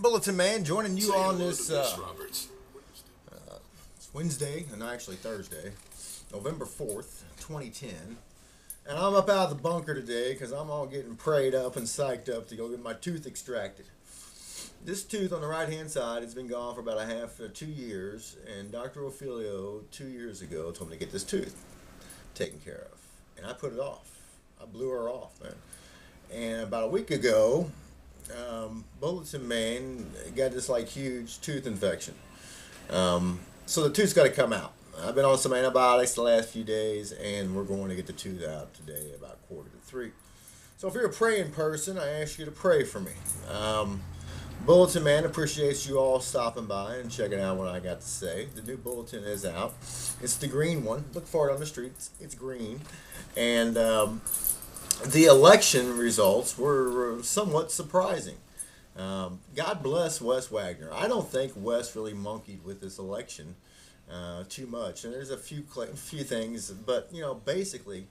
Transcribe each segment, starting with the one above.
Bulletin Man joining you Say on hello this to Miss Roberts. Wednesday, and actually Thursday, November 4th, 2010. And I'm up out of the bunker today because I'm all getting prayed up and psyched up to go get my tooth extracted. This tooth on the right hand side has been gone for about 2 years, and Dr. Ophelio 2 years ago told me to get this tooth taken care of. And I put it off. I blew her off, man. And about a week ago, Bulletin Man got this like huge tooth infection. So the tooth's got to come out. I've been on some antibiotics the last few days, and we're going to get the tooth out today about 2:45. So if you're a praying person, I ask you to pray for me. Bulletin Man appreciates you all stopping by and checking out what I got to say. The new bulletin is out. It's the green one. Look for it on the streets. It's green. And the election results were somewhat surprising. God bless Wes Wagner. I don't think Wes really monkeyed with this election too much. And there's a few things, but basically,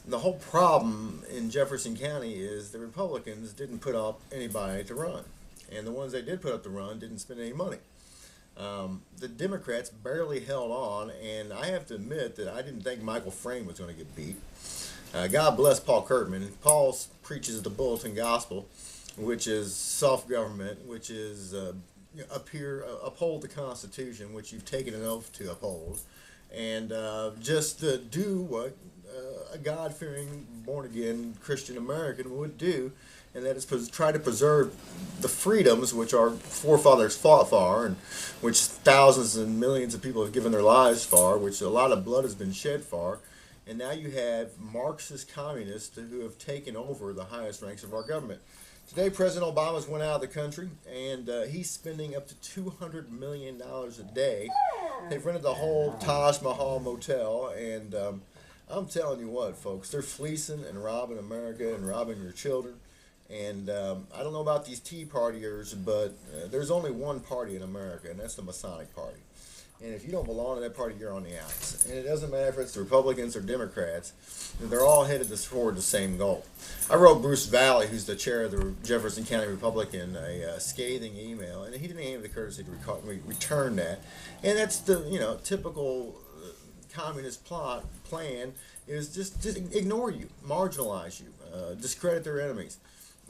the whole problem in Jefferson County is the Republicans didn't put up anybody to run, and the ones they did put up to run didn't spend any money. The Democrats barely held on, and I have to admit that I didn't think Michael Frame was going to get beat. God bless Paul Kurtman. Paul preaches the Bulletin Gospel, which is self-government, which is uphold the Constitution, which you've taken an oath to uphold, and just do what a God-fearing, born-again Christian American would do, and that is try to preserve the freedoms which our forefathers fought for, and which thousands and millions of people have given their lives for, which a lot of blood has been shed for. And now you have Marxist communists who have taken over the highest ranks of our government. Today, President Obama's went out of the country, and he's spending up to $200 million a day. They've rented the whole Taj Mahal motel, and I'm telling you what, folks, they're fleecing and robbing America and robbing your children. And I don't know about these Tea Partiers, but there's only one party in America, and that's the Masonic Party. And if you don't belong to that party, you're on the outs. And it doesn't matter if it's the Republicans or Democrats. They're all headed toward the same goal. I wrote Bruce Valley, who's the chair of the Jefferson County Republican, a scathing email, and he didn't even have the courtesy to return that. And that's the typical communist plan is just ignore you, marginalize you, discredit their enemies.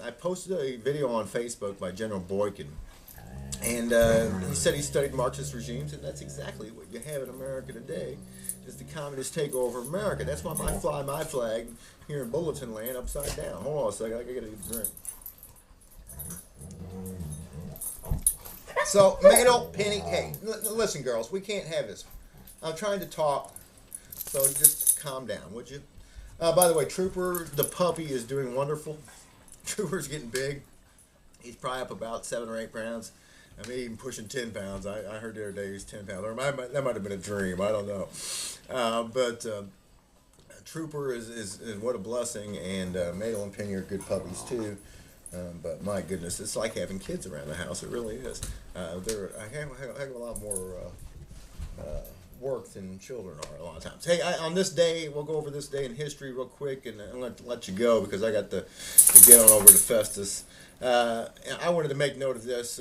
I posted a video on Facebook by General Boykin. And he said he studied Marxist regimes, and that's exactly what you have in America today, is the communist takeover of America. That's why I fly my flag here in Bulletin Land upside down. Hold on a second, I gotta get a drink. So, Mado, Penny, hey, listen, girls, we can't have this. I'm trying to talk, so just calm down, would you? By the way, Trooper, the puppy, is doing wonderful. Trooper's getting big. He's probably up about 7 or 8 pounds. I mean, even pushing 10 pounds. I heard the other day he was 10 pounds. Or that might have been a dream. I don't know. But Trooper is what a blessing. And Madel and Penny are good puppies, too. But my goodness, it's like having kids around the house. It really is. They're a heck of a lot more work than children are a lot of times. Hey, on this day, we'll go over this day in history real quick, and I'm going to let you go because I got to get on over to Festus. I wanted to make note of this.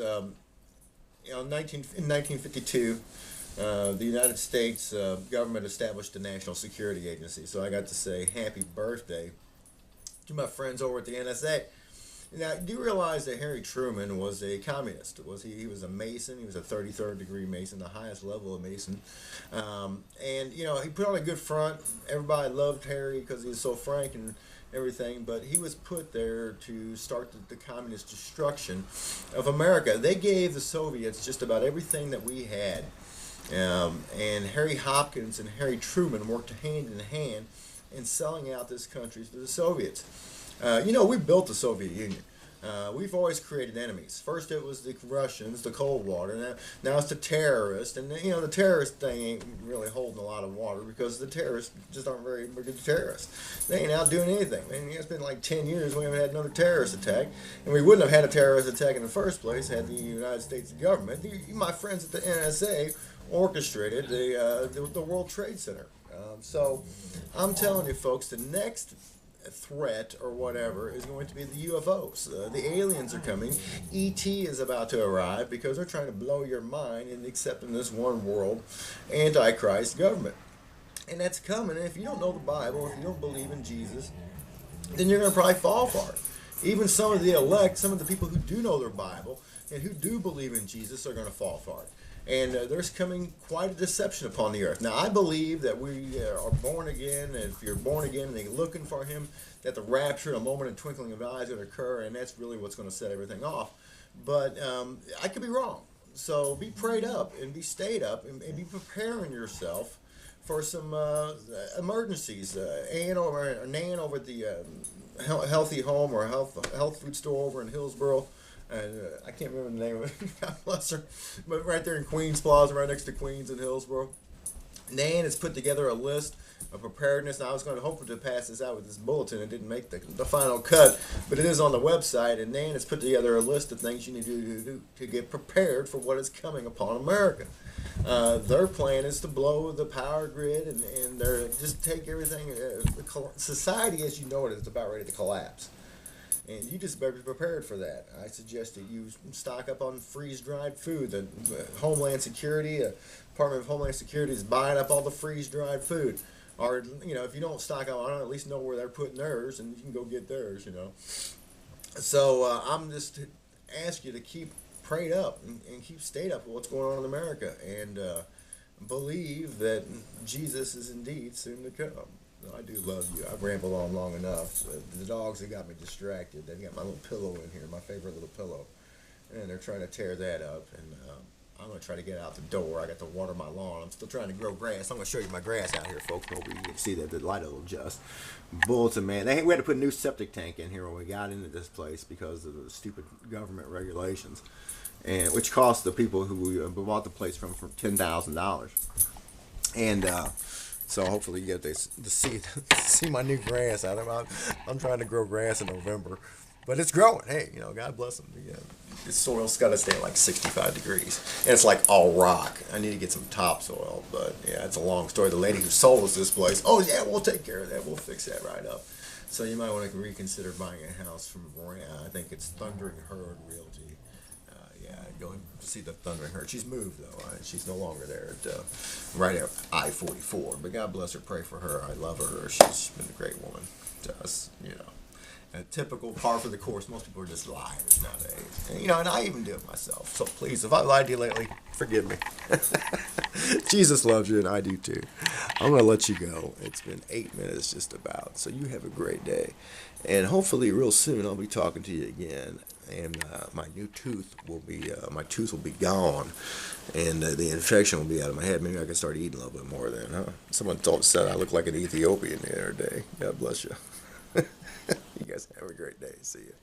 In 1952, the United States government established the National Security Agency. So I got to say happy birthday to my friends over at the NSA. Now, do you realize that Harry Truman was a communist? He was a Mason. He was a 33rd degree Mason, the highest level of Mason. And he put on a good front. Everybody loved Harry because he was so frank and everything, but he was put there to start the communist destruction of America. They gave the Soviets just about everything that we had, and Harry Hopkins and Harry Truman worked hand in hand in selling out this country to the Soviets. We built the Soviet Union. We've always created enemies. First it was the Russians, the Cold War. Now it's the terrorists. And, the terrorist thing ain't really holding a lot of water because the terrorists just aren't very good terrorists. They ain't out doing anything. I mean, it's been like 10 years we haven't had another terrorist attack. And we wouldn't have had a terrorist attack in the first place had the United States government, my friends at the NSA, orchestrated the World Trade Center. So I'm telling you, folks, the next threat or whatever is going to be the UFOs. The aliens are coming. ET is about to arrive because they're trying to blow your mind into accepting this one world antichrist government. And that's coming. And if you don't know the Bible, if you don't believe in Jesus, then you're going to probably fall for it. Even some of the elect, some of the people who do know their Bible and who do believe in Jesus are going to fall for it. And there's coming quite a deception upon the earth. Now, I believe that we are born again, and if you're born again and you're looking for him, that the rapture, a moment of twinkling of eyes, is going to occur, and that's really what's going to set everything off. But I could be wrong. So be prayed up and be stayed up and be preparing yourself for some emergencies. Nan over at the Healthy Home or health food store over in Hillsboro. And I can't remember the name of it. God bless her. But right there in Queens Plaza, right next to Queens in Hillsboro. Nan has put together a list of preparedness. Now, I was going to hope to pass this out with this bulletin. It didn't make the final cut, but it is on the website. And Nan has put together a list of things you need to do to get prepared for what is coming upon America. Their plan is to blow the power grid and they're just take everything. Society as you know it is about ready to collapse. And you just better be prepared for that. I suggest that you stock up on freeze-dried food. The Homeland Security, Department of Homeland Security is buying up all the freeze-dried food. Or, if you don't stock up on it, at least know where they're putting theirs, and you can go get theirs, So I'm just to ask you to keep prayed up and keep stayed up with what's going on in America. And believe that Jesus is indeed soon to come. I do love you. I've rambled on long enough. The dogs have got me distracted. They've got my little pillow in here, my favorite little pillow. And they're trying to tear that up. And I'm going to try to get out the door. I got to water my lawn. I'm still trying to grow grass. I'm going to show you my grass out here, folks. Maybe you can see that the light will adjust. Bulletinman. We had to put a new septic tank in here when we got into this place because of the stupid government regulations, and which cost the people who we bought the place from $10,000. And so hopefully you get to see my new grass out. I'm trying to grow grass in November, but it's growing. Hey, God bless them. Yeah, the soil's got to stay at like 65 degrees, and it's like all rock. I need to get some topsoil, but yeah, it's a long story. The lady who sold us this place, oh yeah, we'll take care of that. We'll fix that right up. So you might want to reconsider buying a house from I think it's Thundering Herd Realty. Go and see the Thundering Herd. She's moved though. She's no longer there at right at I-44. But God bless her. Pray for her. I love her. She's been a great woman to us. A typical par for the course. Most people are just liars nowadays. And I even do it myself. So please, if I lied to you lately, forgive me. Jesus loves you, and I do too. I'm going to let you go. It's been 8 minutes just about. So you have a great day. And hopefully real soon I'll be talking to you again. And my tooth will be gone. And the infection will be out of my head. Maybe I can start eating a little bit more then, huh? Someone said I look like an Ethiopian the other day. God bless you. You guys have a great day. See you.